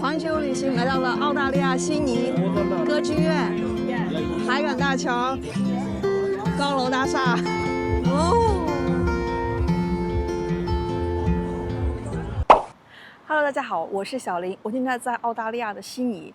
环球旅行来到了澳大利亚悉尼歌剧院、海港大桥、高楼大厦。哦 ，Hello， 大家好，我是小林，我现在在澳大利亚的悉尼。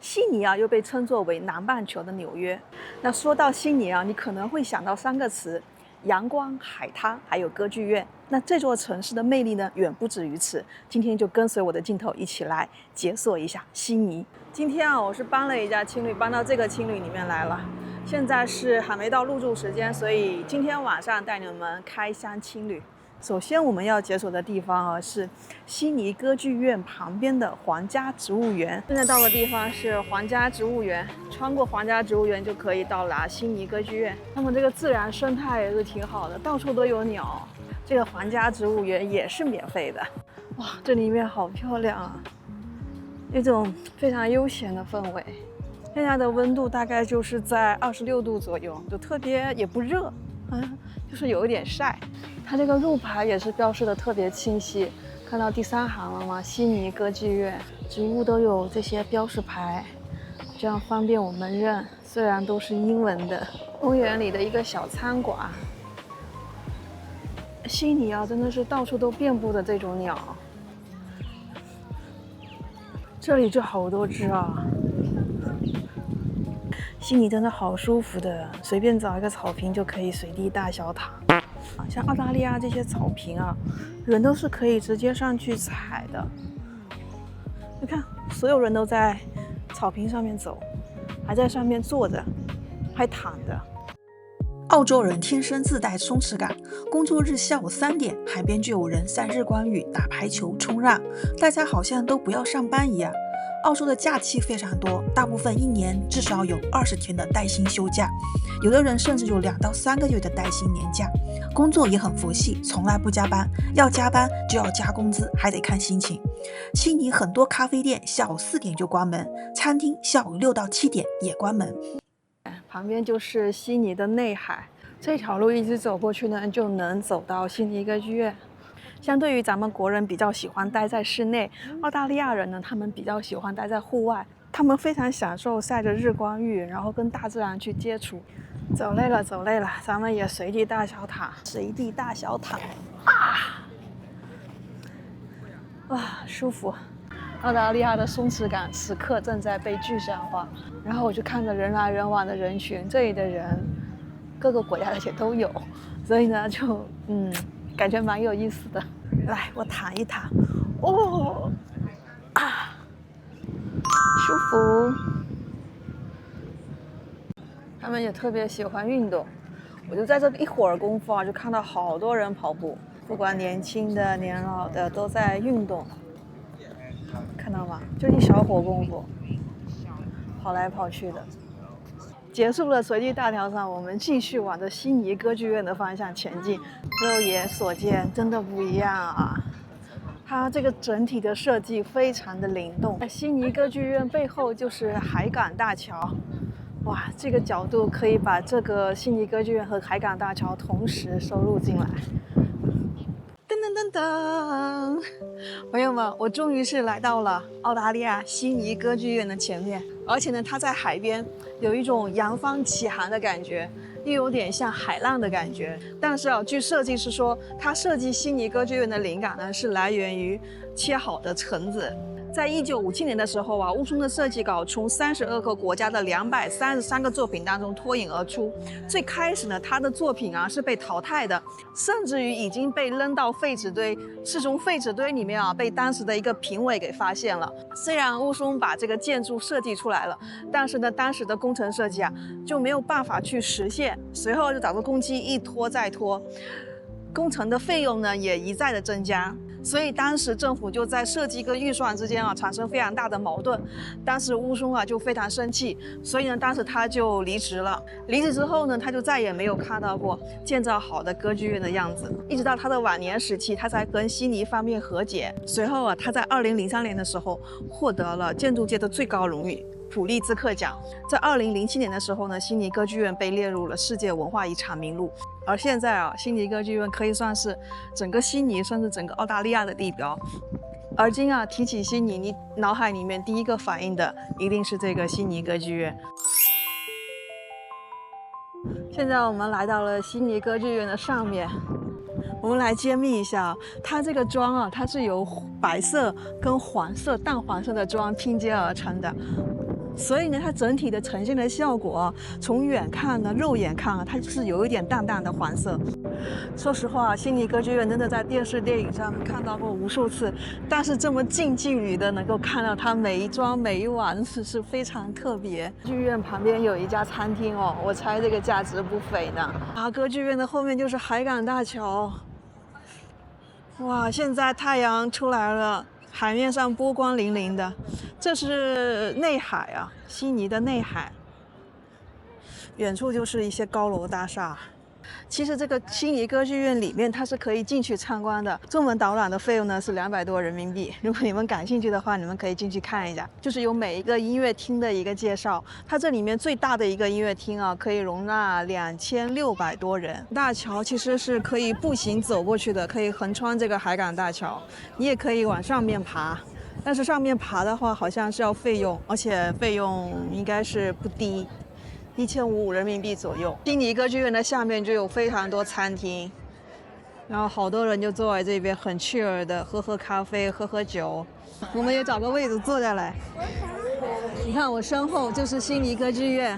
悉尼啊，又被称作为南半球的纽约。那说到悉尼啊，你可能会想到3个词：阳光、海滩，还有歌剧院。那这座城市的魅力呢，远不止于此。今天就跟随我的镜头一起来解锁一下悉尼。今天啊，我是搬了一家青旅，搬到这个青旅里面来了。现在是还没到入住时间，所以今天晚上带你们开箱青旅。首先我们要解锁的地方啊，是悉尼歌剧院旁边的皇家植物园。现在到的地方是皇家植物园，穿过皇家植物园就可以到达悉尼歌剧院。那么这个自然生态也是挺好的，到处都有鸟。这个皇家植物园也是免费的。哇，这里面好漂亮啊，一种非常悠闲的氛围。现在的温度大概就是在26度左右，就特别也不热，就是有一点晒。它这个路牌也是标示的特别清晰，看到第3行了吗？悉尼歌剧院，植物都有这些标识牌，这样方便我们认，虽然都是英文的。公园里的一个小餐馆。悉尼啊，真的是到处都遍布的这种鸟，这里就好多只啊。悉尼真的好舒服的，随便找一个草坪就可以随地大小躺。像澳大利亚这些草坪啊，人都是可以直接上去踩的。你看，所有人都在草坪上面走，还在上面坐着，还躺着。澳洲人天生自带松弛感，工作日下午3点，海边就有人晒日光浴、打排球、冲浪，大家好像都不要上班一样。澳洲的假期非常多，大部分1年至少有20天的带薪休假，有的人甚至有2到3个月的带薪年假。工作也很佛系，从来不加班，要加班就要加工资，还得看心情。悉尼很多咖啡店下午4点就关门，餐厅下午6到7点也关门。旁边就是悉尼的内海，这条路一直走过去呢，就能走到悉尼歌剧院。相对于咱们国人比较喜欢待在室内，澳大利亚人呢，他们比较喜欢待在户外，他们非常享受晒着日光浴，然后跟大自然去接触。走累了，走累了，咱们也随地大小躺，随地大小躺啊！哇，舒服！澳大利亚的松弛感此刻正在被具象化。然后我就看着人来人往的人群，这里的人各个国家的也都有，所以呢，就感觉蛮有意思的。来，我躺一躺，哦，啊，舒服。他们也特别喜欢运动，我就在这一会儿功夫啊，就看到好多人跑步，不管年轻的、年老的都在运动，看到吗？就一小会儿功夫，跑来跑去的。结束了随地大调上，我们继续往着悉尼歌剧院的方向前进。肉眼所见真的不一样啊！它这个整体的设计非常的灵动。悉尼歌剧院背后就是海港大桥，哇，这个角度可以把这个悉尼歌剧院和海港大桥同时收录进来。噔噔噔噔，朋友们，我终于是来到了澳大利亚悉尼歌剧院的前面，而且呢，它在海边，有一种扬帆起航的感觉，又有点像海浪的感觉。但是啊，据设计师说，他设计悉尼歌剧院的灵感呢，是来源于切好的橙子。在1957年的时候啊，乌松的设计稿从32个国家的233个作品当中脱颖而出。最开始呢，他的作品啊是被淘汰的，甚至于已经被扔到废纸堆，是从废纸堆里面啊被当时的一个评委给发现了。虽然乌松把这个建筑设计出来了，但是呢，当时的工程设计啊就没有办法去实现，随后就导致工期一拖再拖，工程的费用呢也一再的增加。所以当时政府就在设计跟预算之间啊产生非常大的矛盾，当时乌松啊就非常生气，所以呢当时他就离职了。离职之后呢，他就再也没有看到过建造好的歌剧院的样子，一直到他的晚年时期，他才跟悉尼方面和解。随后啊，他在2003年的时候获得了建筑界的最高荣誉普利兹克奖。在2007年的时候呢，悉尼歌剧院被列入了世界文化遗产名录。而现在啊，悉尼歌剧院可以算是整个悉尼甚至整个澳大利亚的地标。而今啊，提起悉尼，你脑海里面第一个反应的一定是这个悉尼歌剧院。现在我们来到了悉尼歌剧院的上面，我们来揭秘一下，它这个妆啊，它是由白色跟黄色、淡黄色的妆拼接而成的。所以呢，它整体的呈现的效果，从远看呢，肉眼看啊，它是有一点淡淡的黄色。说实话，悉尼歌剧院真的在电视电影上看到过无数次，但是这么近距离的能够看到它每一桩每一碗是非常特别。剧院旁边有一家餐厅哦，我猜这个价值不菲呢。啊，歌剧院的后面就是海港大桥。哇，现在太阳出来了。海面上波光粼粼的，这是内海啊，悉尼的内海。远处就是一些高楼大厦。其实这个悉尼歌剧院里面它是可以进去参观的，中文导览的费用呢是200多人民币。如果你们感兴趣的话，你们可以进去看一下，就是有每一个音乐厅的一个介绍。它这里面最大的一个音乐厅啊，可以容纳2600多人。大桥其实是可以步行走过去的，可以横穿这个海港大桥，你也可以往上面爬。但是上面爬的话好像是要费用，而且费用应该是不低。1500人民币左右。悉尼歌剧院的下面就有非常多餐厅，然后好多人就坐在这边很 chill 的喝喝咖啡、喝喝酒。我们也找个位置坐下来。你看我身后就是悉尼歌剧院，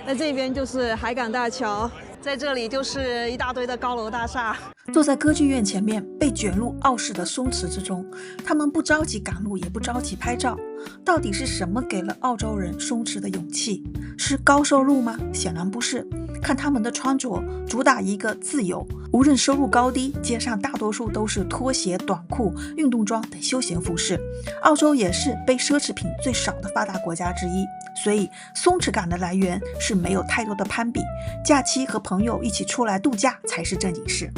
在这边就是海港大桥，在这里就是一大堆的高楼大厦。坐在歌剧院前面，被卷入傲视的松弛之中，他们不着急赶路，也不着急拍照。到底是什么给了澳洲人松弛的勇气？是高收入吗？显然不是。看他们的穿着，主打一个自由，无论收入高低，街上大多数都是拖鞋、短裤、运动装等休闲服饰。澳洲也是背奢侈品最少的发达国家之一，所以松弛感的来源是没有太多的攀比，假期和朋友一起出来度假才是正经事。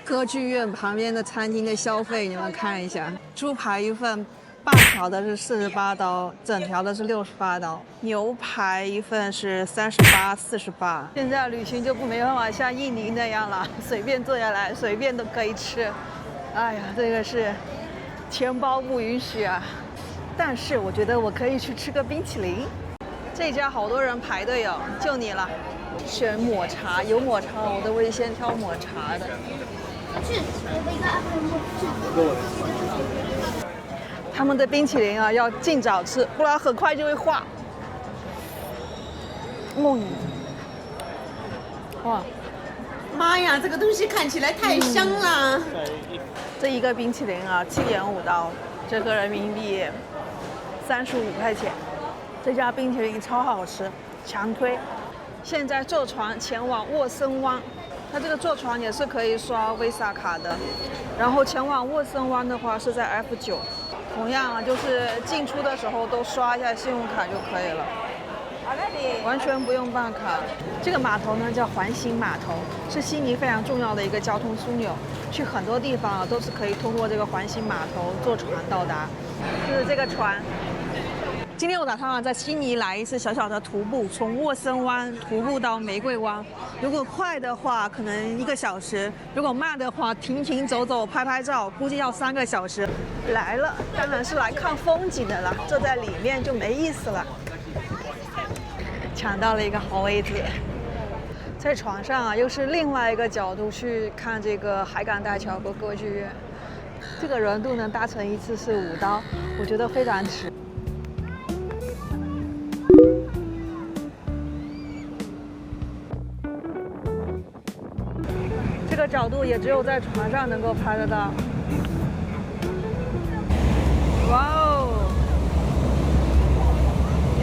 歌剧院旁边的餐厅的消费，你们看一下，猪排一份，半条的是48刀，整条的是68刀，牛排一份是38、48。现在旅行就没办法像印尼那样了，随便坐下来，随便都可以吃。哎呀，这个是钱包不允许啊。但是我觉得我可以去吃个冰淇淋。这家好多人排队哦，就你了。选抹茶，有抹茶我都会先挑抹茶的。他们的冰淇淋啊，要尽早吃，不然很快就会化。哇，妈呀，这个东西看起来太香了。这一个冰淇淋啊，7.5刀，折合人民币35块钱。这家冰淇淋超好吃，强推。现在坐船前往沃森湾。它这个坐船也是可以刷 Visa 卡的，然后前往沃森湾的话是在 F9， 同样啊，就是进出的时候都刷一下信用卡就可以了，完全不用办卡。这个码头呢叫环形码头，是悉尼非常重要的一个交通枢纽，去很多地方啊都是可以通过这个环形码头坐船到达。就是这个船。今天我打算在悉尼来一次小小的徒步，从沃森湾徒步到玫瑰湾。如果快的话，可能1个小时；如果慢的话，停停走走、拍拍照，估计要3个小时。来了，当然是来看风景的了，坐在里面就没意思了。抢到了一个好位置，在船上啊，又是另外一个角度去看这个海港大桥和歌剧院。这个轮渡呢，搭乘一次是5刀，我觉得非常值。这个角度也只有在船上能够拍得到。哇哦，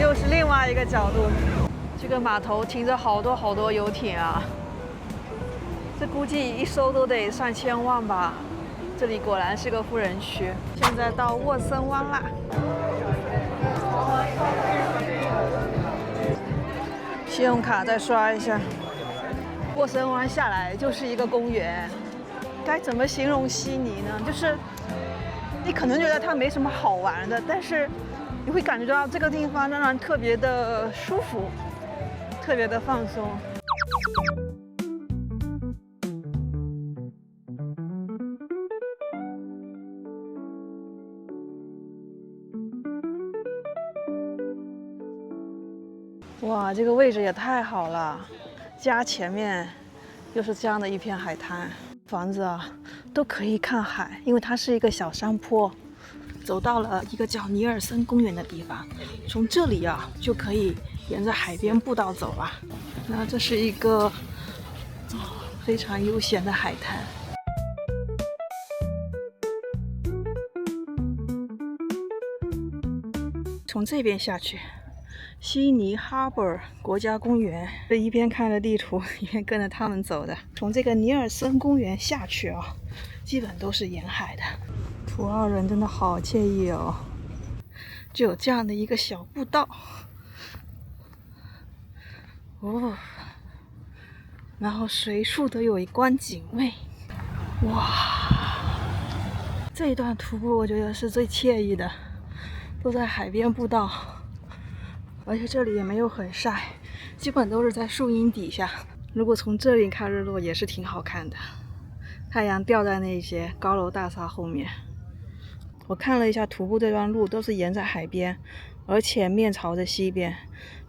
又是另外一个角度。这个码头停着好多游艇啊，这估计一艘都得上千万吧。这里果然是个富人区。现在到沃森湾啦，信用卡再刷一下。沃森湾下来就是一个公园，该怎么形容悉尼呢？就是你可能觉得它没什么好玩的，但是你会感觉到这个地方让人特别的舒服，特别的放松。哇，这个位置也太好了，家前面又是这样的一片海滩，房子啊都可以看海，因为它是一个小山坡。走到了一个叫尼尔森公园的地方，从这里啊就可以沿着海边步道走了。那这是一个非常悠闲的海滩。从这边下去，悉尼 Harbour 国家公园，这一边看着地图，一边跟着他们走的。从这个尼尔森公园下去啊，基本都是沿海的。土澳人真的好惬意哦，就有这样的一个小步道哦，然后随处都有一关警卫。哇，这一段徒步我觉得是最惬意的，都在海边步道，而且这里也没有很晒，基本都是在树荫底下。如果从这里看日落也是挺好看的，太阳掉在那些高楼大厦后面。我看了一下徒步这段路都是沿着海边，而且面朝着西边，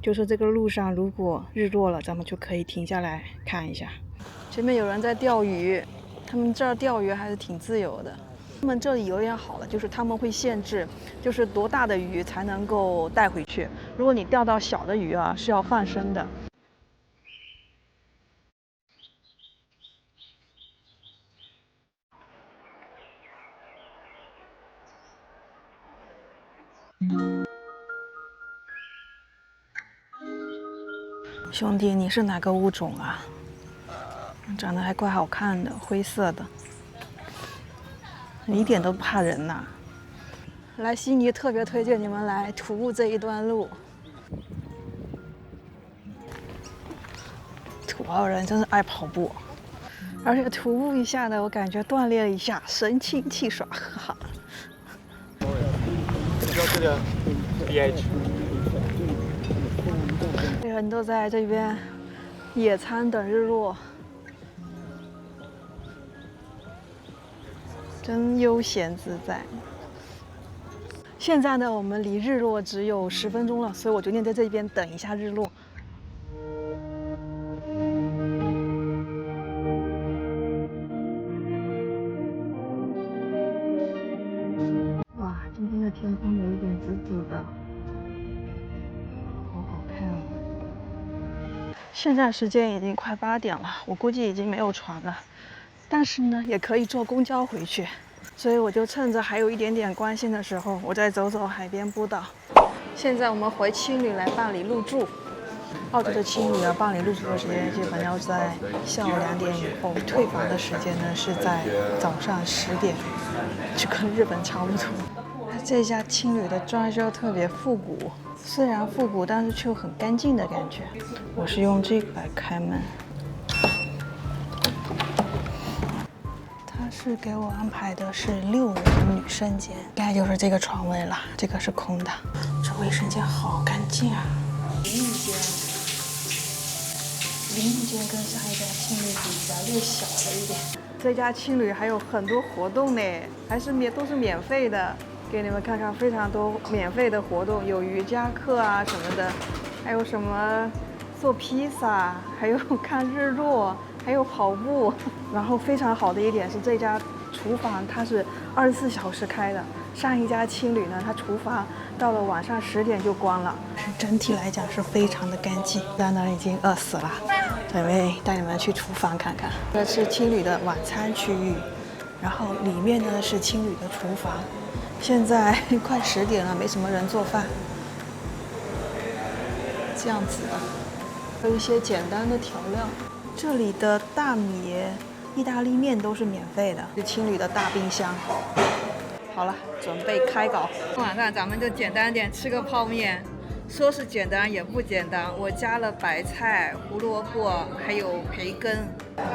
就是这个路上如果日落了，咱们就可以停下来看一下。前面有人在钓鱼，他们这儿钓鱼还是挺自由的。他们这里有点好了，就是他们会限制，就是多大的鱼才能够带回去。如果你钓到小的鱼啊，是要放生的。兄弟，你是哪个物种啊？长得还怪好看的，灰色的，你一点都不怕人呐。来悉尼特别推荐你们来徒步这一段路。土澳人真是爱跑步，而且徒步一下呢，我感觉锻炼一下，神清气爽，哈哈。人都在这边野餐等日落，真悠闲自在。现在呢，我们离日落只有10分钟了，所以我决定在这边等一下日落。哇，今天的天空有一点紫紫的，好好看啊！现在时间已经快8点了，我估计已经没有船了，但是呢，也可以坐公交回去。所以我就趁着还有一点点关心的时候，我再走走海边步道。现在我们回青旅来办理入住。澳洲的青旅啊，办理入住的时间基本要在下午2点以后，退房的时间呢是在早上10点，就跟日本差不多。这家青旅的装修特别复古，虽然复古，但是却很干净的感觉。我是用这个来开门。是给我安排的是6人女生间，应该就是这个床位了。这个是空的。这卫生间好干净啊！淋浴间跟上一家青旅比起来略小了一点。这家青旅还有很多活动呢，都是免费的。给你们看看，非常多免费的活动，有瑜伽课啊什么的，还有什么做披萨，还有看日落。还有跑步，然后非常好的一点是这家厨房它是24小时开的。上一家青旅呢，它厨房到了晚上10点就关了。整体来讲是非常的干净。在那已经饿死了，准备带你们去厨房看看。这是青旅的晚餐区域，然后里面呢是青旅的厨房。现在快10点了，没什么人做饭，这样子的，还有一些简单的调料。这里的大米、意大利面都是免费的，是青旅的大冰箱。好了，准备开搞。晚上咱们就简单点，吃个泡面。说是简单也不简单，我加了白菜、胡萝卜，还有培根。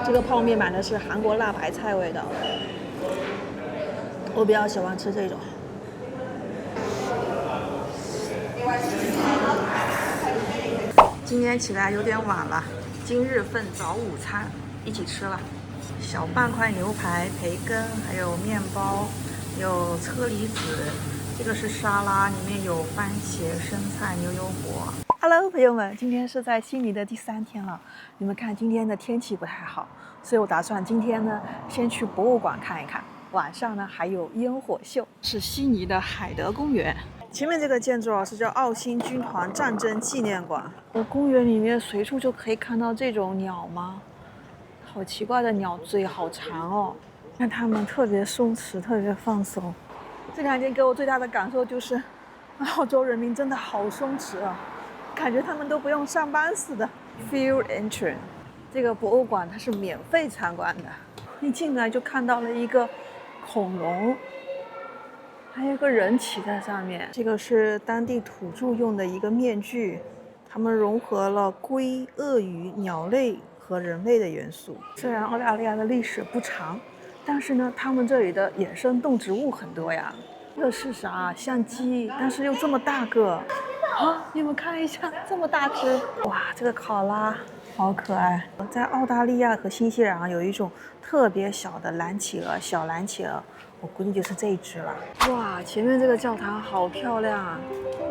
这个泡面买的是韩国辣白菜味的，我比较喜欢吃这种。今天起来有点晚了。今日份早午餐一起吃了，小半块牛排、培根，还有面包，有车厘子、这个是沙拉，里面有番茄、生菜、牛油果。Hello， 朋友们，今天是在悉尼的第3天了。你们看，今天的天气不太好，所以我打算今天呢，先去博物馆看一看。晚上呢，还有烟火秀，是悉尼的海德公园。前面这个建筑是叫澳新军团战争纪念馆。公园里面随处就可以看到这种鸟吗？好奇怪的鸟嘴，好长哦。看它们特别松弛，特别放松。这2天给我最大的感受就是，澳洲人民真的好松弛啊，感觉他们都不用上班似的。Field Entrance， 这个博物馆它是免费参观的，一进来就看到了一个恐龙，还有一个人骑在上面。这个是当地土著用的一个面具，他们融合了龟、鳄鱼、鸟类和人类的元素。虽然澳大利亚的历史不长，但是呢，他们这里的野生动植物很多呀。这个是啥？像鸡，但是又这么大个啊！你们看一下，这么大只！哇，这个考拉好可爱。在澳大利亚和新西兰有一种特别小的蓝企鹅，小蓝企鹅，我估计就是这一只了。哇，前面这个教堂好漂亮啊！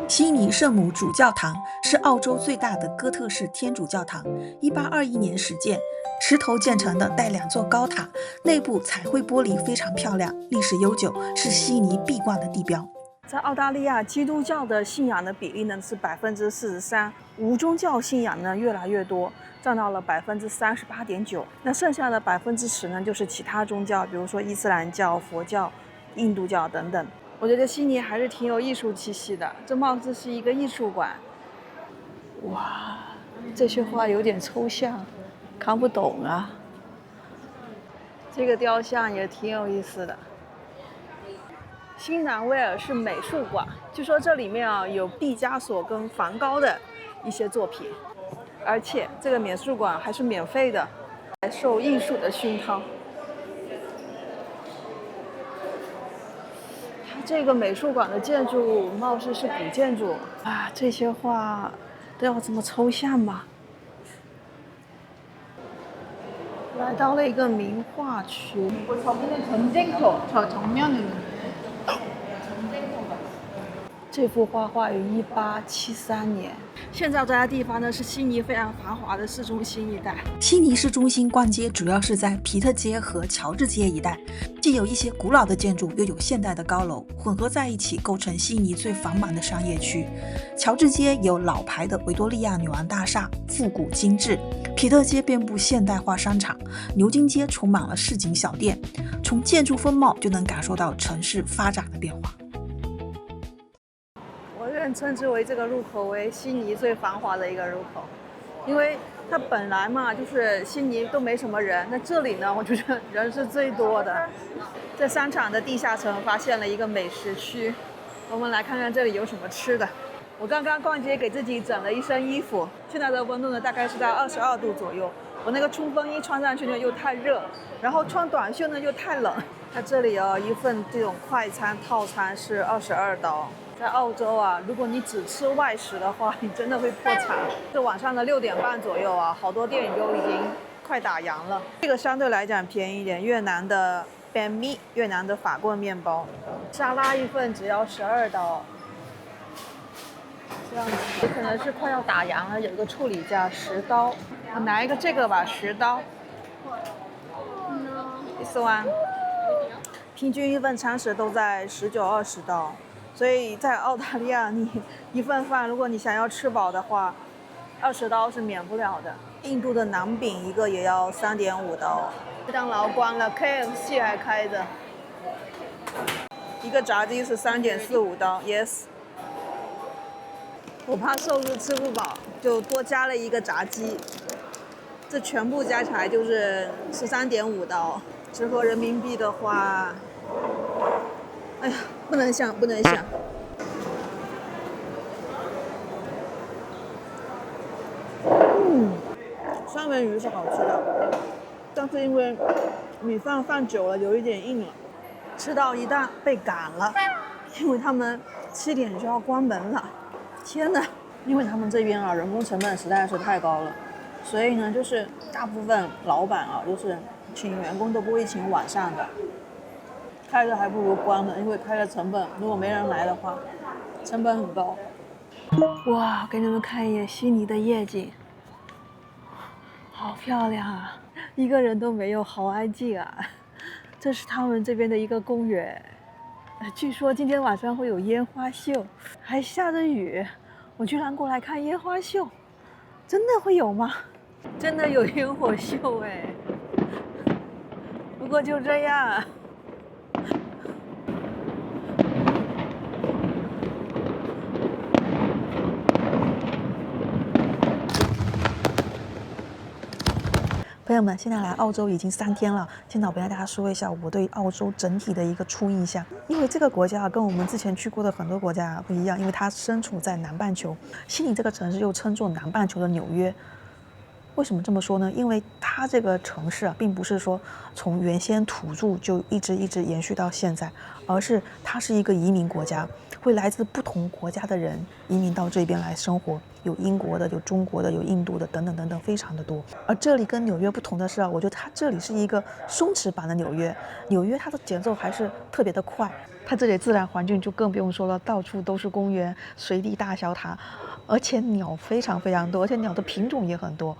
悉尼圣母主教堂是澳洲最大的哥特式天主教堂，1821年始建，石头建成的，带2座高塔，内部彩绘玻璃非常漂亮，历史悠久，是悉尼必逛的地标。在澳大利亚，基督教的信仰的比例呢是43%，无宗教信仰呢越来越多，占到了38.9%。那剩下的10%呢，就是其他宗教，比如说伊斯兰教、佛教、印度教等等。我觉得悉尼还是挺有艺术气息的，这貌似是一个艺术馆。哇，这些画有点抽象，看不懂啊。这个雕像也挺有意思的。新南威尔士美术馆，据说这里面有毕加索跟梵高的一些作品，而且这个美术馆还是免费的，还受艺术的熏陶。它这个美术馆的建筑貌似是古建筑啊，这些画都要这么抽象吗？来到了一个名画区。 这幅画于1873年。现在这家地方呢是悉尼非常繁华的市中心一带。悉尼市中心逛街主要是在皮特街和乔治街一带，既有一些古老的建筑，又有现代的高楼，混合在一起构成悉尼最繁忙的商业区。乔治街有老牌的维多利亚女王大厦，复古精致；皮特街遍布现代化商场，牛津街充满了市井小店。从建筑风貌就能感受到城市发展的变化。称之为这个入口为悉尼最繁华的一个入口，因为它本来嘛就是悉尼都没什么人，那这里呢，我觉得人是最多的。在商场的地下层发现了一个美食区，我们来看看这里有什么吃的。我刚刚逛街给自己整了一身衣服，现在的温度呢大概是在22度左右。我那个冲锋衣穿上去呢又太热，然后穿短袖呢又太冷。它这里一份这种快餐套餐是22刀。在澳洲啊，如果你只吃外食的话，你真的会破产。这晚上的6点半左右啊，好多店都已经快打烊了。这个相对来讲便宜一点，越南的 banh mi， 越南的法棍面包，沙拉一份只要12刀。这样子，也可能是快要打烊了，有一个处理价10刀。我拿一个这个吧，10刀。This one， 平均一份餐食都在19、20刀。所以在澳大利亚，你一份饭，如果你想要吃饱的话，20刀是免不了的。印度的馕饼一个也要3.5刀。麦当劳关了 ，KFC 还开着。一个炸鸡是3.45刀 ，yes。我怕瘦子吃不饱，就多加了一个炸鸡。这全部加起来就是13.5刀，折合人民币的话。哎呀，不能想，不能想。三文鱼是好吃的，但是因为米饭放久了有一点硬了，吃到一半被赶了，因为他们7点就要关门了。天哪！因为他们这边人工成本实在是太高了，所以呢，就是大部分老板就是请员工都不会请晚上的。开着还不如关了，因为开着成本，如果没人来的话，成本很高。哇，给你们看一眼悉尼的夜景，好漂亮啊！一个人都没有，好安静啊。这是他们这边的一个公园，据说今天晚上会有烟花秀，还下着雨，我居然过来看烟花秀，真的会有吗？真的有烟火秀哎！不过就这样。朋友们，现在来澳洲已经3天了。现在我跟大家说一下我对澳洲整体的一个初印象。因为这个国家跟我们之前去过的很多国家不一样，因为它身处在南半球。悉尼这个城市又称作南半球的纽约。为什么这么说呢？因为它这个城市并不是说从原先土著就一直延续到现在，而是它是一个移民国家，会来自不同国家的人移民到这边来生活，有英国的，有中国的，有印度的，等等等等，非常的多。而这里跟纽约不同的是我觉得它这里是一个松弛版的纽约。纽约它的节奏还是特别的快，它这里自然环境就更不用说了，到处都是公园，随地大小塔，而且鸟非常非常多，而且鸟的品种也很多。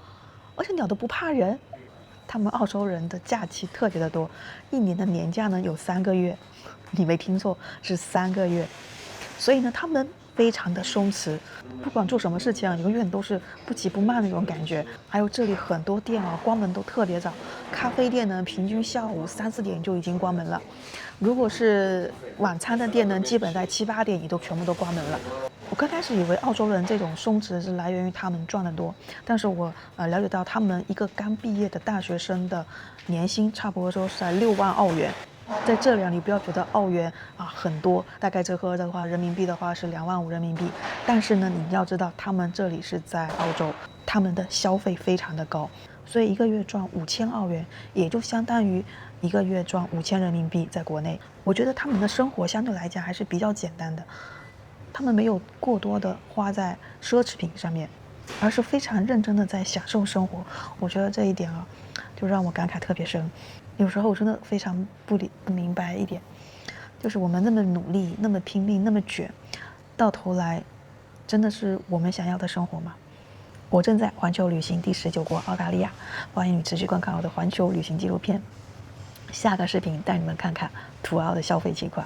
而且鸟都不怕人，他们澳洲人的假期特别的多，一年的年假呢有3个月，你没听错，是3个月。所以呢，他们非常的松弛，不管做什么事情永远都是不急不慢那种感觉。还有这里很多店关门都特别早，咖啡店呢平均下午3、4点就已经关门了。如果是晚餐的店呢，基本在7、8点也都全部都关门了。我刚开始以为澳洲人这种松弛是来源于他们赚得多，但是我了解到他们一个刚毕业的大学生的年薪差不多说是在6万澳元。在这里你不要觉得澳元很多，大概折合的话人民币的话是2万5人民币，但是呢你要知道他们这里是在澳洲，他们的消费非常的高，所以一个月赚5000澳元，也就相当于一个月赚5000人民币在国内。我觉得他们的生活相对来讲还是比较简单的，他们没有过多的花在奢侈品上面，而是非常认真的在享受生活。我觉得这一点就让我感慨特别深。有时候我真的非常不明白一点，就是我们那么努力，那么拼命，那么卷，到头来真的是我们想要的生活吗？我正在环球旅行第19国澳大利亚，欢迎你持续观看我的环球旅行纪录片。下个视频带你们看看土澳的消费情况。